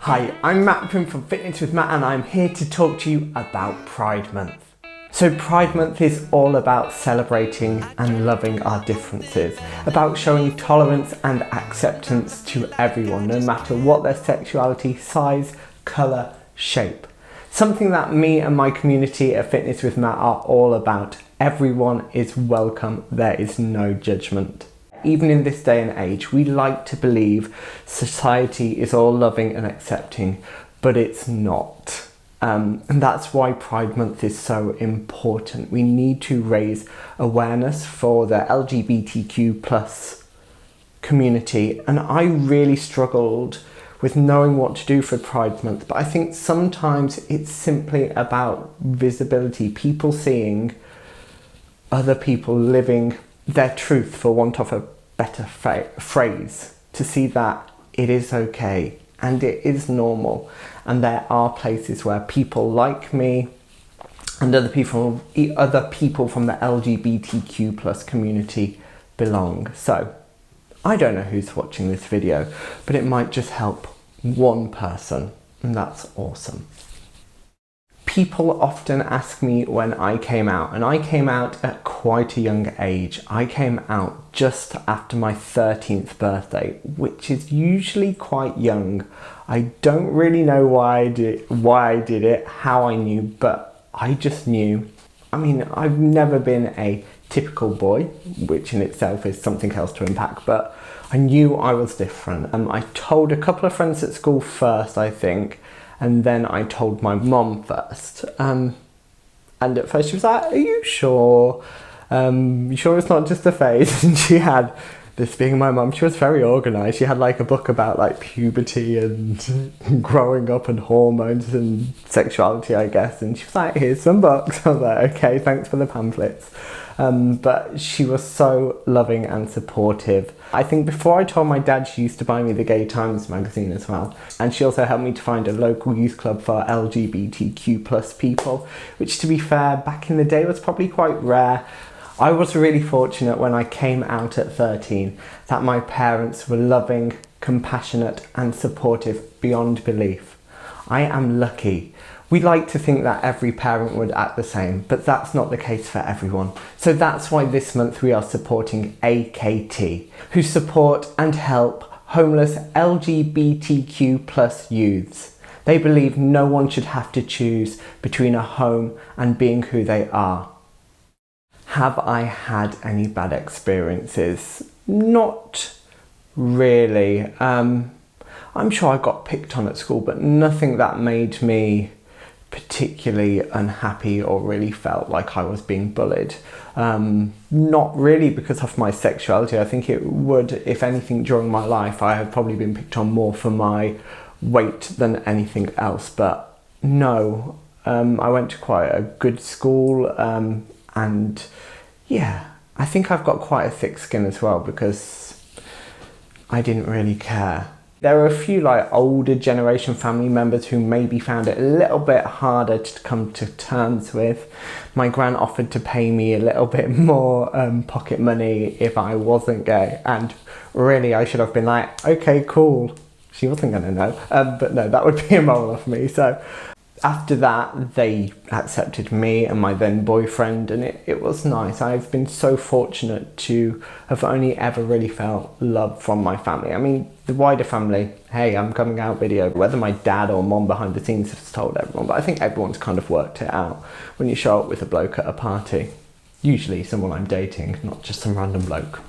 Hi, I'm Matt Prim from Fitness with Matt and I'm here to talk to you about Pride Month. So Pride Month is all about celebrating and loving our differences, about showing tolerance and acceptance to everyone, no matter what their sexuality, size, colour, shape. Something that me and my community at Fitness with Matt are all about. Everyone is welcome, there is no judgment. Even in this day and age, we like to believe society is all loving and accepting, but it's not. And that's why Pride Month is so important. We need to raise awareness for the LGBTQ plus community. And I really struggled with knowing what to do for Pride Month, but I think sometimes it's simply about visibility, people seeing other people living their truth, for want of a better phrase, to see that it is okay and it is normal, and there are places where people like me and other people from the LGBTQ plus community belong. So I don't know who's watching this video, but it might just help one person, and that's awesome. People often ask me when I came out, and I came out at quite a young age. I came out just after my 13th birthday, which is usually quite young. I don't really know why I did it, how I knew, but I just knew. I mean, I've never been a typical boy, which in itself is something else to unpack, but I knew I was different. I told a couple of friends at school first, I think, and then I told my mom first. And at first she was like, "Are you sure? You sure it's not just a phase?" And she had, this being my mum, she was very organised. She had like a book about like puberty and growing up and hormones and sexuality, I guess. And she was like, "Here's some books." I was like, "Okay, thanks for the pamphlets." But she was so loving and supportive. I think before I told my dad, she used to buy me the Gay Times magazine as well. And she also helped me to find a local youth club for LGBTQ plus people, which, to be fair, back in the day was probably quite rare. I was really fortunate when I came out at 13 that my parents were loving, compassionate and supportive beyond belief. I am lucky. We like to think that every parent would act the same, but that's not the case for everyone. So that's why this month we are supporting AKT, who support and help homeless LGBTQ plus youths. They believe no one should have to choose between a home and being who they are. Have I had any bad experiences? Not really. I'm sure I got picked on at school, but nothing that made me particularly unhappy or really felt like I was being bullied. Not really because of my sexuality. I think it would, if anything, during my life, I have probably been picked on more for my weight than anything else. But no, I went to quite a good school, and yeah, I think I've got quite a thick skin as well because I didn't really care. There are a few like older generation family members who maybe found it a little bit harder to come to terms with. My gran offered to pay me a little bit more pocket money if I wasn't gay, and really I should have been like, okay, cool. She wasn't gonna know, but no, that would be a mole off me. So after that, they accepted me and my then boyfriend, and it was nice. I've been so fortunate to have only ever really felt love from my family. I mean, the wider family, hey, I'm coming out video, whether my dad or mom behind the scenes has told everyone, but I think everyone's kind of worked it out when you show up with a bloke at a party. Usually someone I'm dating, not just some random bloke.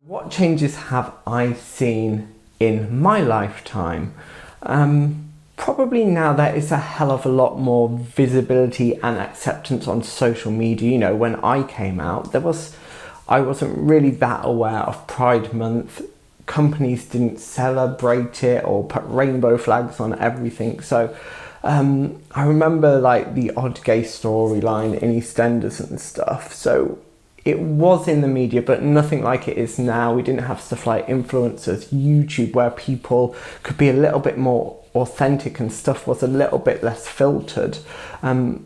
What changes have I seen in my lifetime? Probably now there is a hell of a lot more visibility and acceptance on social media. You know, when I came out, I wasn't really that aware of Pride Month. Companies didn't celebrate it or put rainbow flags on everything. So I remember like the odd gay storyline in EastEnders and stuff. So it was in the media, but nothing like it is now. We didn't have stuff like influencers, YouTube, where people could be a little bit more authentic and stuff was a little bit less filtered.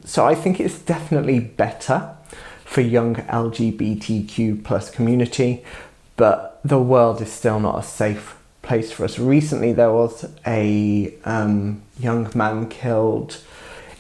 So I think it's definitely better for young LGBTQ plus community, but the world is still not a safe place for us. Recently there was a young man killed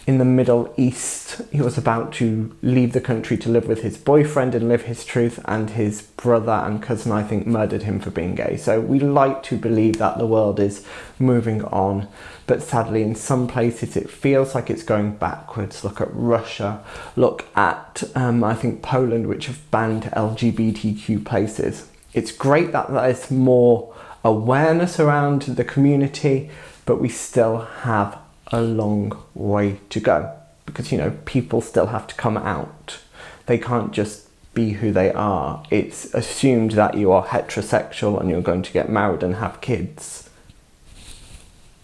in the Middle East. He was about to leave the country to live with his boyfriend and live his truth, and his brother and cousin, I think, murdered him for being gay. So we like to believe that the world is moving on, but sadly in some places it feels like it's going backwards. Look at Russia, look at I think Poland, which have banned LGBTQ places. It's great that there's more awareness around the community, but we still have a long way to go, because, you know, people still have to come out. They can't just be who they are. It's assumed that you are heterosexual and you're going to get married and have kids,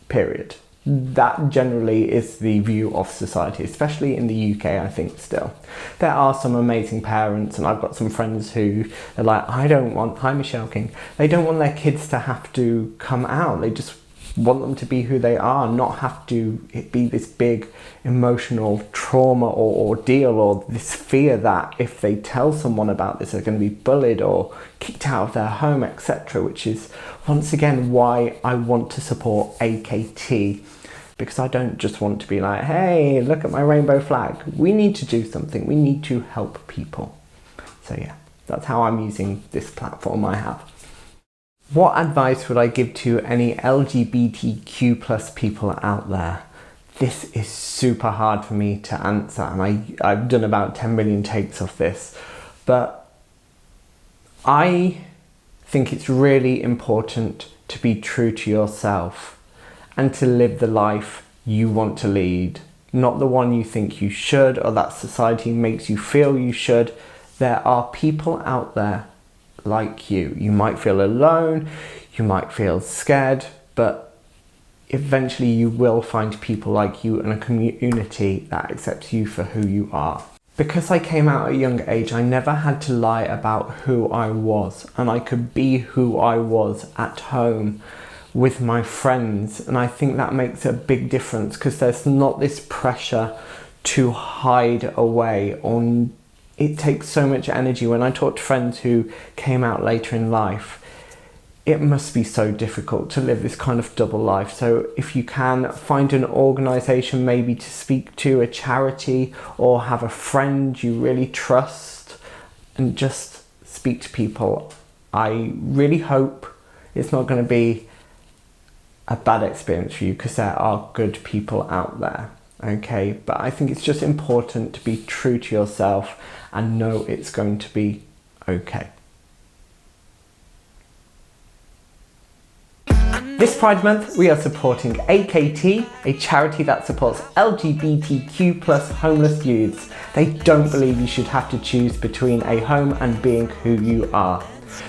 period. That generally is the view of society, especially in the UK, I think. Still, there are some amazing parents, and I've got some friends who are like, hi Michelle King, they don't want their kids to have to come out. They just want them to be who they are, not have to be this big emotional trauma or ordeal, or this fear that if they tell someone about this they're going to be bullied or kicked out of their home, etc. Which is once again why I want to support AKT, because I don't just want to be like, hey, look at my rainbow flag. We need to do something. We need to help people. So yeah, that's how I'm using this platform I have. What advice would I give to any LGBTQ plus people out there? This is super hard for me to answer, and I've done about 10 million takes of this, but I think it's really important to be true to yourself and to live the life you want to lead, not the one you think you should or that society makes you feel you should. There are people out there like you. You might feel alone, you might feel scared, but eventually you will find people like you and a community that accepts you for who you are. Because I came out at a young age, I never had to lie about who I was, and I could be who I was at home with my friends, and I think that makes a big difference, because there's not this pressure to hide away, or it takes so much energy. When I talk to friends who came out later in life, it must be so difficult to live this kind of double life. So if you can find an organisation maybe to speak to, a charity, or have a friend you really trust, and just speak to people, I really hope it's not going to be a bad experience for you, because there are good people out there. Okay, but I think it's just important to be true to yourself and know it's going to be okay. This Pride Month, we are supporting AKT, a charity that supports LGBTQ plus homeless youths. They don't believe you should have to choose between a home and being who you are.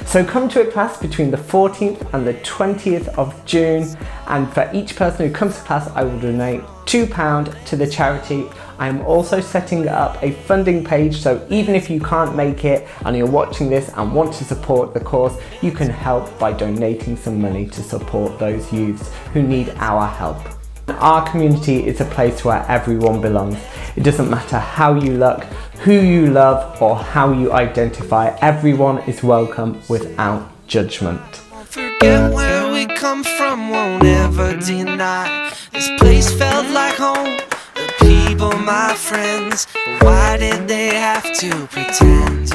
So come to a class between the 14th and the 20th of June, and for each person who comes to class I will donate £2 to the charity. I am also setting up a funding page, so even if you can't make it and you're watching this and want to support the cause, you can help by donating some money to support those youths who need our help. Our community is a place where everyone belongs. It doesn't matter how you look, who you love, or how you identify. Everyone is welcome without judgment. Forget where we come from, won't ever deny. This place felt like home, the people my friends. Why did they have to pretend?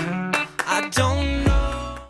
I don't